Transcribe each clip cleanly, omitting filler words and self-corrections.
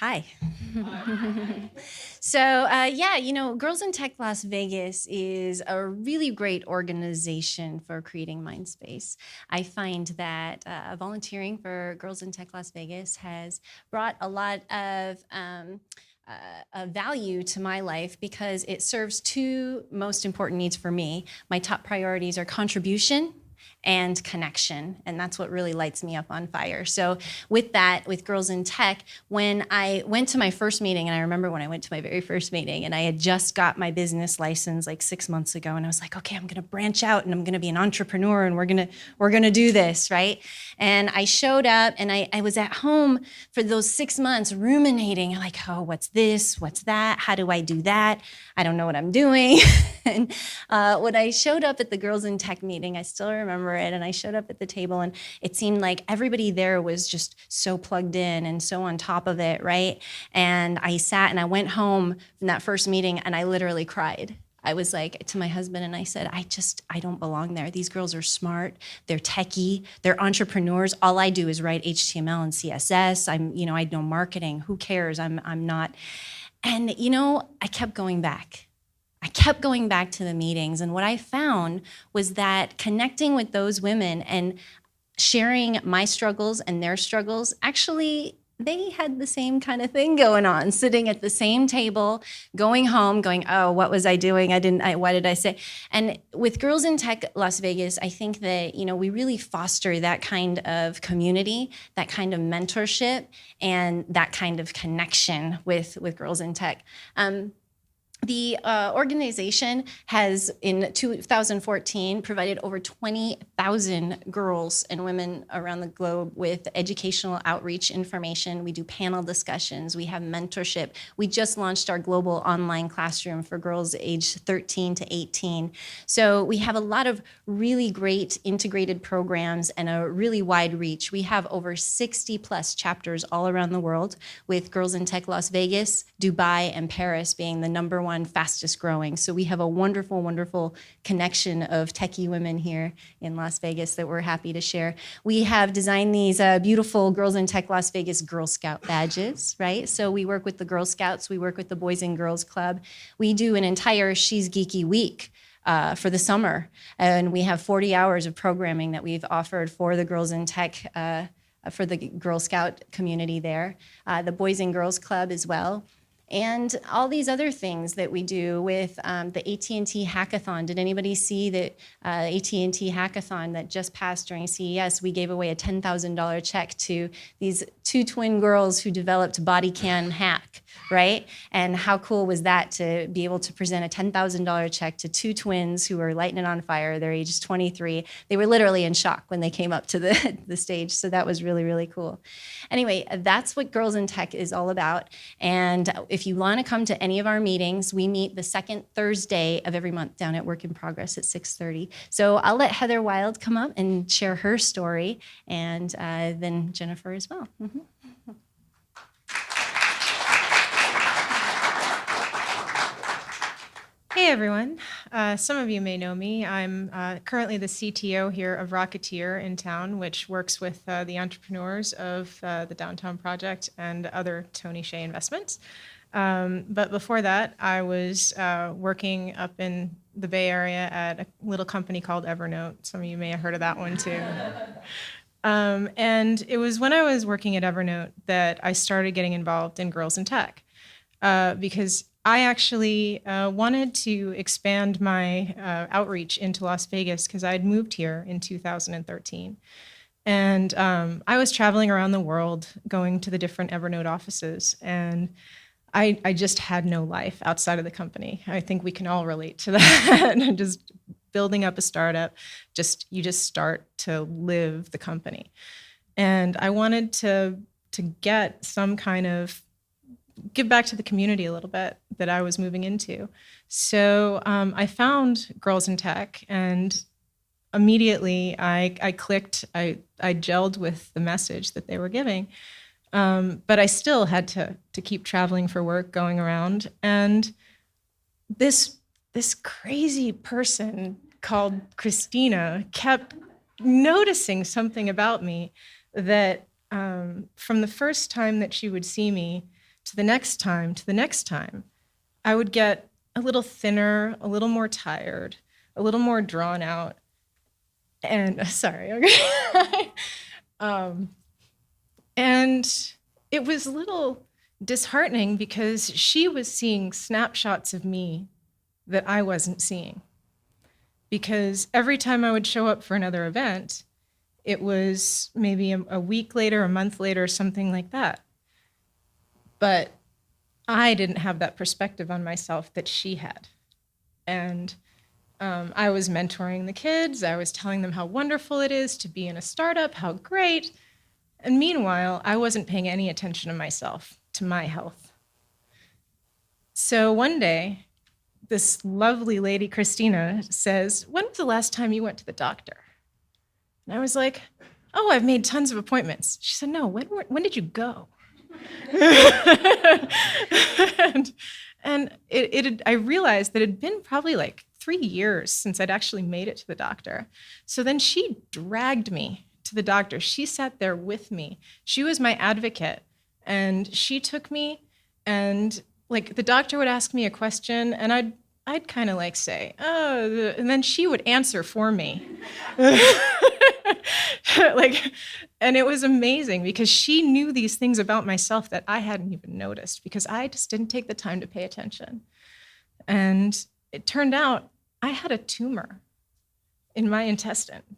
Hi. So, Girls in Tech Las Vegas is a really great organization for creating mind space. I find that volunteering for Girls in Tech Las Vegas has brought a lot of value to my life because it serves two most important needs for me. My top priorities are contribution and connection. And that's what really lights me up on fire. So with that, with Girls in Tech, when I went to my first meeting, and I remember when I went to my very first meeting, and I had just got my business license like 6 months ago, and I was like, okay, I'm gonna branch out and I'm gonna be an entrepreneur and we're gonna do this, right? And I showed up and I was at home for those 6 months ruminating, like, oh, what's this? What's that? How do I do that? I don't know what I'm doing. And when I showed up at the Girls in Tech meeting, I still remember it, and I showed up at the table, and it seemed like everybody there was just so plugged in and so on top of it, right? And I sat and I went home from that first meeting, and I literally cried. I was like to my husband, and I said, I don't belong there. These girls are smart, they're techie, they're entrepreneurs. All I do is write HTML and CSS. I know marketing. Who cares? I'm not. And I kept going back. I kept going back to the meetings, and what I found was that connecting with those women and sharing my struggles and their struggles, actually, they had the same kind of thing going on, sitting at the same table, going home, going, oh, what was I doing? What did I say? And with Girls in Tech Las Vegas, I think that, we really foster that kind of community, that kind of mentorship, and that kind of connection with Girls in Tech. The organization has, in 2014, provided over 20,000 girls and women around the globe with educational outreach information. We do panel discussions. We have mentorship. We just launched our global online classroom for girls aged 13 to 18. So we have a lot of really great integrated programs and a really wide reach. We have over 60 plus chapters all around the world, with Girls in Tech Las Vegas, Dubai, and Paris being the number one fastest growing. So we have a wonderful, wonderful connection of techie women here in Las Vegas that we're happy to share. We have designed these beautiful Girls in Tech Las Vegas Girl Scout badges, right? So we work with the Girl Scouts, we work with the Boys and Girls Club. We do an entire She's Geeky week for the summer. And we have 40 hours of programming that we've offered for the Girls in Tech for the Girl Scout community there, the Boys and Girls Club as well. And all these other things that we do with the AT&T Hackathon. Did anybody see that AT&T Hackathon that just passed during CES? We gave away a $10,000 check to these two twin girls who developed Body Can Hack, right? And how cool was that to be able to present a $10,000 check to two twins who were lighting it on fire. They're ages 23. They were literally in shock when they came up to the stage. So that was really, really cool. Anyway, that's what Girls in Tech is all about. And if you want to come to any of our meetings, we meet the second Thursday of every month down at Work in Progress at 6:30. So I'll let Heather Wilde come up and share her story, and then Jennifer as well. Mm-hmm. Hey everyone, some of you may know me. I'm currently the CTO here of Rocketeer in town, which works with the entrepreneurs of the Downtown Project and other Tony Hsieh investments. But before that, I was working up in the Bay Area at a little company called Evernote. Some of you may have heard of that one too. And it was when I was working at Evernote that I started getting involved in Girls in Tech, because I actually wanted to expand my outreach into Las Vegas because I had moved here in 2013. And I was traveling around the world, going to the different Evernote offices, and I just had no life outside of the company. I think we can all relate to that. Just building up a startup, you just start to live the company. And I wanted to get some kind of give back to the community a little bit that I was moving into. So I found Girls in Tech, and immediately I clicked, I gelled with the message that they were giving. But I still had to keep traveling for work, going around. And this crazy person called Christina kept noticing something about me that from the first time that she would see me, to the next time, to the next time, I would get a little thinner, a little more tired, a little more drawn out. And sorry, okay. And it was a little disheartening because she was seeing snapshots of me that I wasn't seeing. Because every time I would show up for another event, it was maybe a week later, a month later, something like that. But I didn't have that perspective on myself that she had. And I was mentoring the kids. I was telling them how wonderful it is to be in a startup, how great. And meanwhile, I wasn't paying any attention to myself, to my health. So one day, this lovely lady, Christina, says, "When was the last time you went to the doctor?" And I was like, "Oh, I've made tons of appointments." She said, "No, when did you go?" and I realized that it had been probably like 3 years since I'd actually made it to the doctor. So then she dragged me to the doctor. She sat there with me. She was my advocate. And she took me, and like the doctor would ask me a question, and I'd kind of like say, "Oh," and then she would answer for me. And it was amazing because she knew these things about myself that I hadn't even noticed because I just didn't take the time to pay attention. And it turned out I had a tumor in my intestine.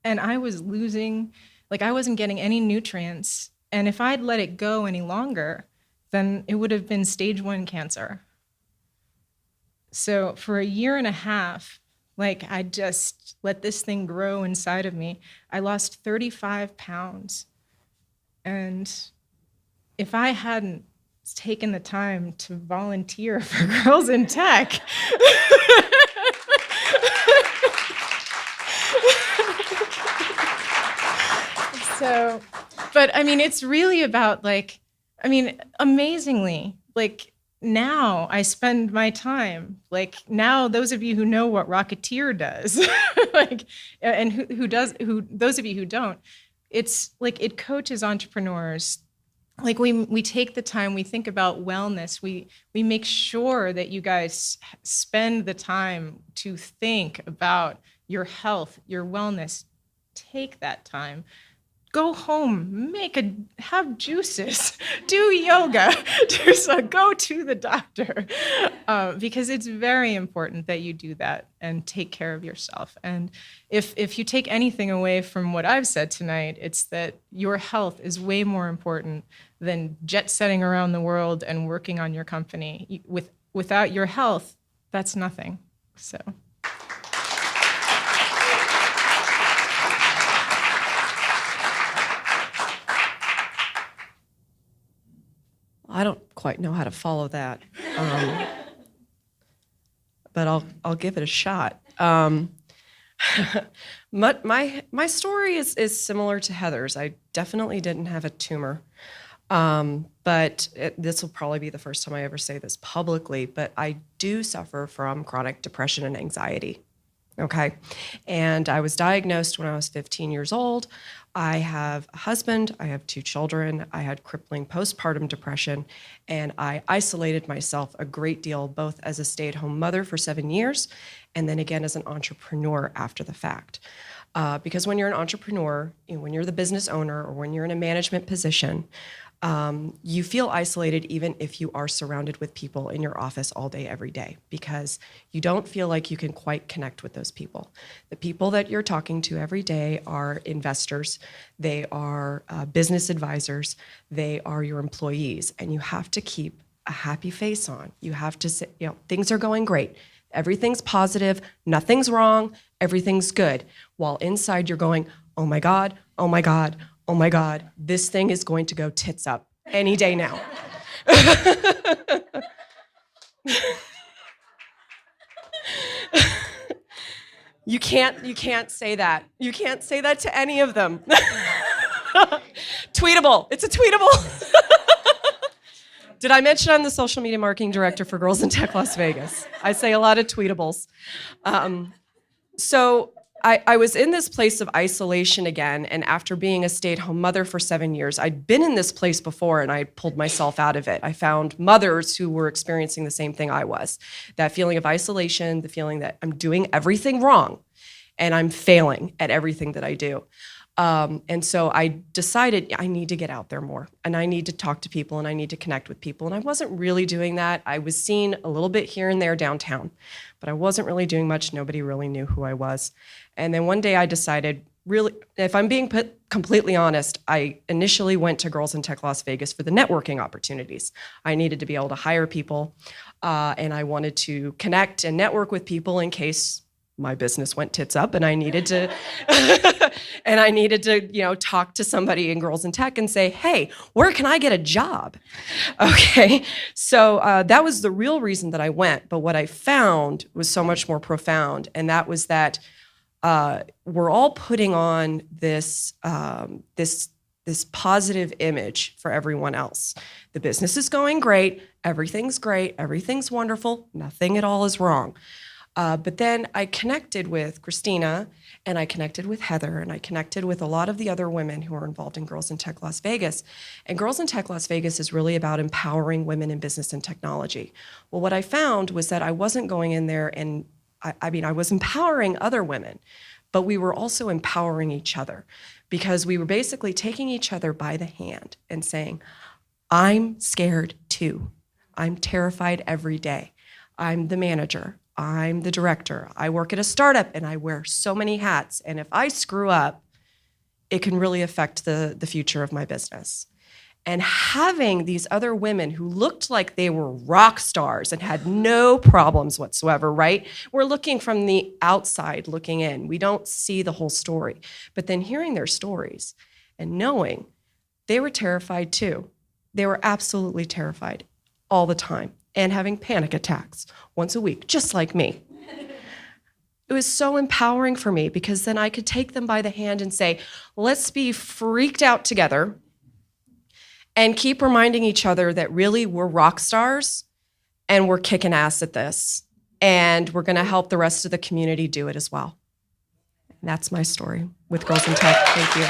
And I was losing, I wasn't getting any nutrients. And if I'd let it go any longer, then it would have been stage 1 cancer. So for a year and a half, I just let this thing grow inside of me. I lost 35 pounds. And if I hadn't taken the time to volunteer for Girls in Tech, but I mean, it's really about amazingly, now I spend my time, now those of you who know what Rocketeer does, and those of you who don't, it's it coaches entrepreneurs. We take the time, we think about wellness, we make sure that you guys spend the time to think about your health, your wellness. Take that time. Go home, have juices, do yoga, go to the doctor, because it's very important that you do that and take care of yourself. And if you take anything away from what I've said tonight, it's that your health is way more important than jet setting around the world and working on your company. Without your health, that's nothing. So. I don't quite know how to follow that, but I'll give it a shot. My story is similar to Heather's. I definitely didn't have a tumor, but this will probably be the first time I ever say this publicly, but I do suffer from chronic depression and anxiety. Okay. And I was diagnosed when I was 15 years old. I have a husband, I have 2 children, I had crippling postpartum depression, and I isolated myself a great deal, both as a stay-at-home mother for 7 years, and then again as an entrepreneur after the fact. Because when you're an entrepreneur, when you're the business owner, or when you're in a management position, you feel isolated even if you are surrounded with people in your office all day, every day, because you don't feel like you can quite connect with those people. The people that you're talking to every day are investors, they are business advisors, they are your employees, and you have to keep a happy face on. You have to say, things are going great. Everything's positive, nothing's wrong, everything's good. While inside you're going, oh my God, oh my God, oh my God, this thing is going to go tits up any day now. You can't say that. You can't say that to any of them. Tweetable. It's a tweetable. Did I mention I'm the social media marketing director for Girls in Tech Las Vegas? I say a lot of tweetables. So I was in this place of isolation again, and after being a stay-at-home mother for 7 years, I'd been in this place before, and I pulled myself out of it. I found mothers who were experiencing the same thing I was. That feeling of isolation, the feeling that I'm doing everything wrong, and I'm failing at everything that I do. And so I decided I need to get out there more, and I need to talk to people, and I need to connect with people. And I wasn't really doing that. I was seen a little bit here and there downtown, but I wasn't really doing much. Nobody really knew who I was. And then one day I decided, really, if I'm being completely honest, I initially went to Girls in Tech Las Vegas for the networking opportunities. I needed to be able to hire people, and I wanted to connect and network with people in case my business went tits up and I needed to talk to somebody in Girls in Tech and say, hey, where can I get a job? Okay. So that was the real reason that I went. But what I found was so much more profound. And that was that we're all putting on this positive image for everyone else. The business is going great, everything's wonderful, nothing at all is wrong. But then I connected with Christina, and I connected with Heather, and I connected with a lot of the other women who are involved in Girls in Tech Las Vegas. And Girls in Tech Las Vegas is really about empowering women in business and technology. Well, what I found was that I wasn't going in there and, I was empowering other women, but we were also empowering each other, because we were basically taking each other by the hand and saying, I'm scared too. I'm terrified every day. I'm the manager. I'm the director. I work at a startup and I wear so many hats. And if I screw up, it can really affect the future of my business. And having these other women who looked like they were rock stars and had no problems whatsoever, right? We're looking from the outside looking in. We don't see the whole story. But then hearing their stories and knowing they were terrified too. They were absolutely terrified all the time, and having panic attacks once a week, just like me. It was so empowering for me, because then I could take them by the hand and say, let's be freaked out together and keep reminding each other that really we're rock stars and we're kicking ass at this, and we're gonna help the rest of the community do it as well. And that's my story with Girls in Tech. Thank you.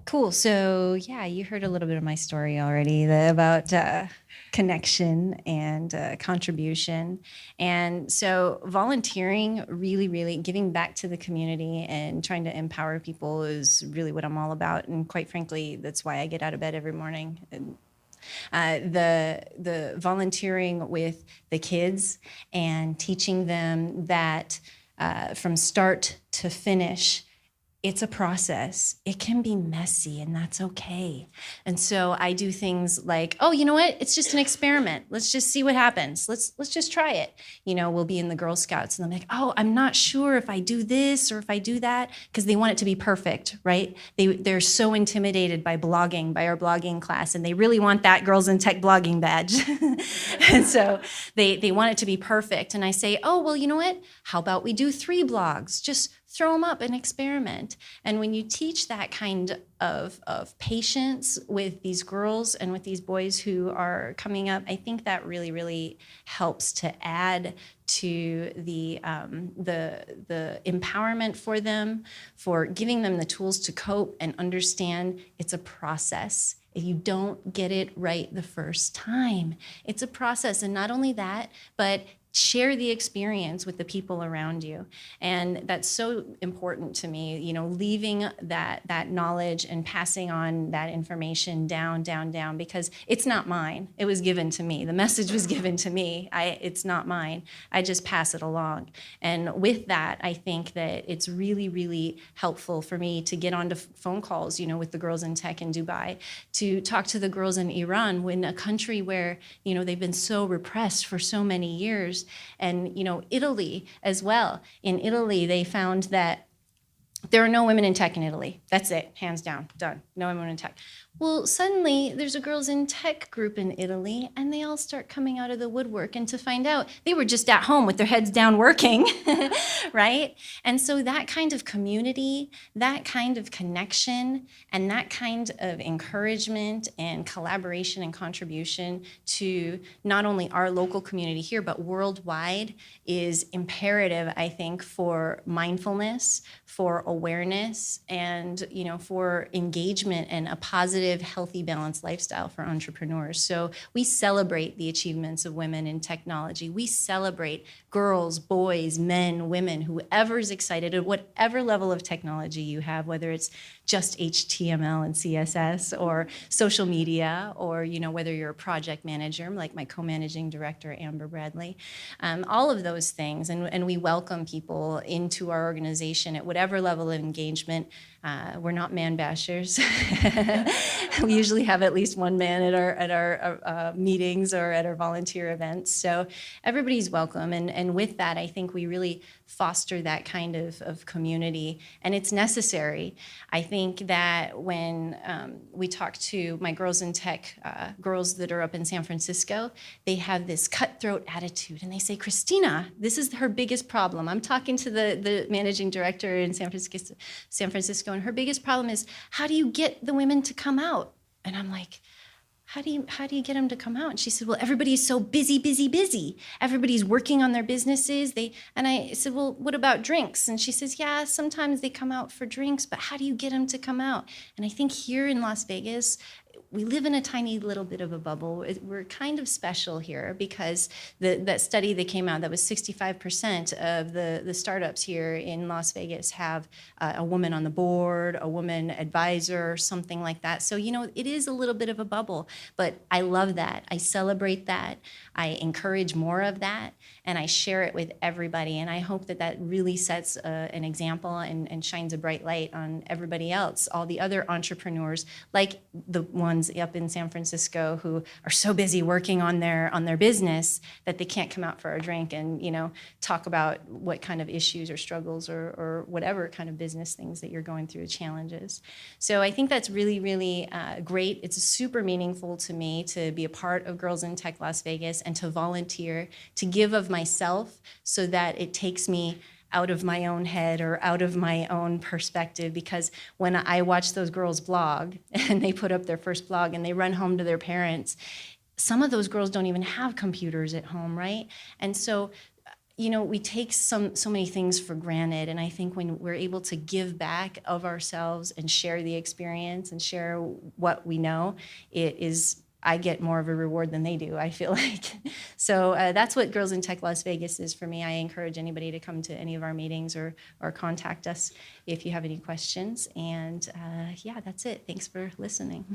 Cool. So yeah, you heard a little bit of my story already about connection and contribution. And so volunteering, really giving back to the community and trying to empower people is really what I'm all about. And quite frankly, that's why I get out of bed every morning. And the volunteering with the kids and teaching them that from start to finish, it's a process. It can be messy, and that's okay. And so I do things like, oh, you know what? It's just an experiment. Let's just see what happens. Let's just try it. We'll be in the Girl Scouts, and I'm like, oh, I'm not sure if I do this or if I do that, because they want it to be perfect, right? They're so intimidated by blogging, by our blogging class, and they really want that Girls in Tech blogging badge. And so they want it to be perfect. And I say, oh, well, you know what? How about we do 3 blogs? Just throw them up and experiment. And when you teach that kind of patience with these girls and with these boys who are coming up, I think that really helps to add to the empowerment for them, for giving them the tools to cope and understand it's a process. If you don't get it right the first time, it's a process. And not only that, but share the experience with the people around you. And that's so important to me, leaving that knowledge and passing on that information down, because it's not mine. It was given to me. The message was given to me. It's not mine. I just pass it along. And with that, I think that it's really helpful for me to get onto phone calls, with the girls in tech in Dubai, to talk to the girls in Iran, when a country where, they've been so repressed for so many years. And Italy as well. In Italy, they found that there are no women in tech in Italy. That's it, hands down, done. No women in tech. Well, suddenly there's a girls in tech group in Italy, and they all start coming out of the woodwork, and to find out they were just at home with their heads down working, right? And so that kind of community, that kind of connection, and that kind of encouragement and collaboration and contribution to not only our local community here, but worldwide is imperative, I think, for mindfulness, for awareness, and for engagement and a positive, healthy, balanced lifestyle for entrepreneurs. So we celebrate the achievements of women in technology. We celebrate girls, boys, men, women, whoever's excited at whatever level of technology you have, whether it's just HTML and CSS or social media, or whether you're a project manager like my co-managing director Amber Bradley, all of those things, and we welcome people into our organization at whatever level of engagement. We're not man bashers. We usually have at least one man at our meetings or at our volunteer events. So everybody's welcome, and with that, I think we really foster that kind of community, and it's necessary. I think that when we talk to my girls in tech, girls that are up in San Francisco, they have this cutthroat attitude, and they say, Christina, this is her biggest problem. I'm talking to the managing director in San Francisco, and her biggest problem is, how do you get the women to come out? And I'm like, how do you get them to come out? And she said, well, everybody's so busy. Everybody's working on their businesses. And I said, well, what about drinks? And she says, yeah, sometimes they come out for drinks, but how do you get them to come out? And I think here in Las Vegas, we live in a tiny little bit of a bubble. We're kind of special here because that study that came out, that was 65% of the startups here in Las Vegas have a woman on the board, a woman advisor, something like that. So, it is a little bit of a bubble, but I love that. I celebrate that. I encourage more of that, and I share it with everybody. And I hope that really sets an example and shines a bright light on everybody else, all the other entrepreneurs, like the ones up in San Francisco who are so busy working on their business that they can't come out for a drink and talk about what kind of issues or struggles or whatever kind of business things that you're going through, challenges. So I think that's really, really great. It's super meaningful to me to be a part of Girls in Tech Las Vegas and to volunteer, to give of myself so that it takes me out of my own head or out of my own perspective, because when I watch those girls blog and they put up their first blog and they run home to their parents, some of those girls don't even have computers at home, right? And so we take so many things for granted, and I think when we're able to give back of ourselves and share the experience and share what we know, I get more of a reward than they do, I feel like. So that's what Girls in Tech Las Vegas is for me. I encourage anybody to come to any of our meetings or contact us if you have any questions. And yeah, that's it. Thanks for listening.